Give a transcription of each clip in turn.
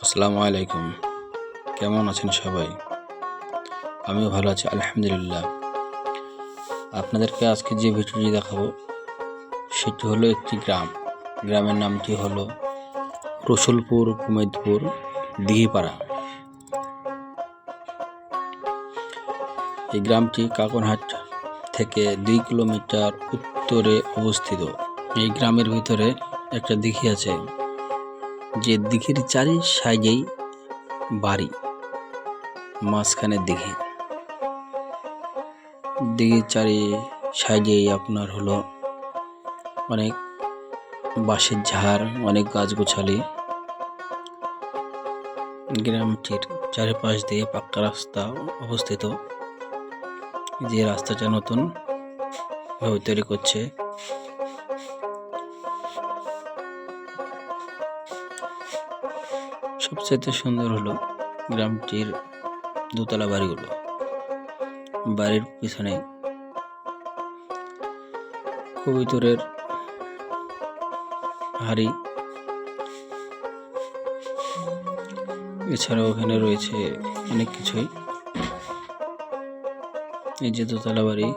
আসসালামু আলাইকুম। কেমন আছেন সবাই? আমিও ভালো আছি আলহামদুলিল্লাহ। আপনাদেরকে আজকে যে ভিডিওটি দেখাবো সেটি হলো একটি গ্রামের নামটি হলো রসুলপুর কুমেদপুর দিঘিপাড়া। এই গ্রামটি কাকনহাট থেকে 2 কিলোমিটার উত্তরে অবস্থিত। এই গ্রামের ভিতরে একটা দিঘি আছে, যে দিঘির চারি সাইডেই বাড়ি, মাঝখানে দিঘির চারি সাইডেই আপনার হলো অনেক বাঁশের ঝাড়, অনেক গাছগাছালি। গ্রামটির চারিপাশ দিয়ে পাক্কা রাস্তা অবস্থিত। যে রাস্তাটা নতুন ভাবে তৈরি করছে। সবচেয়ে সুন্দর হলো গ্রামটির দোতলা বাড়িগুলো। বাড়ির পিছনে কবুতরের হাড়ি, এছাড়াও ওখানে রয়েছে অনেক কিছুই। এই যে দোতলা বাড়ি,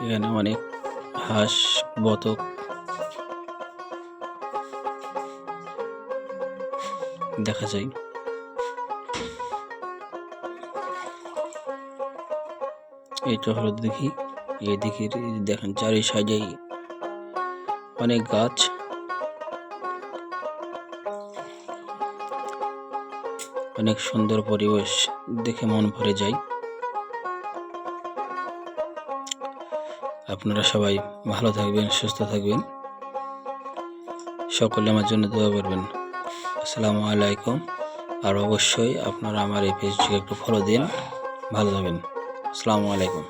এখানে অনেক হাঁস, বতক দেখা যায়। এটা হলো দিঘি। এই দিঘির দেখেন চারি সাইডেই অনেক গাছ। অনেক সুন্দর পরিবেশ, দেখে মন ভরে যায়। আপনারা সবাই ভালো থাকবেন, সুস্থ থাকবেন। সকলে আমার জন্য দোয়া করবেন। আসসালামু আলাইকুম। আর অবশ্যই আপনারা আমার এই পেজটিকে একটু ফলো দিন। ভালো থাকবেন। আসসালামু আলাইকুম।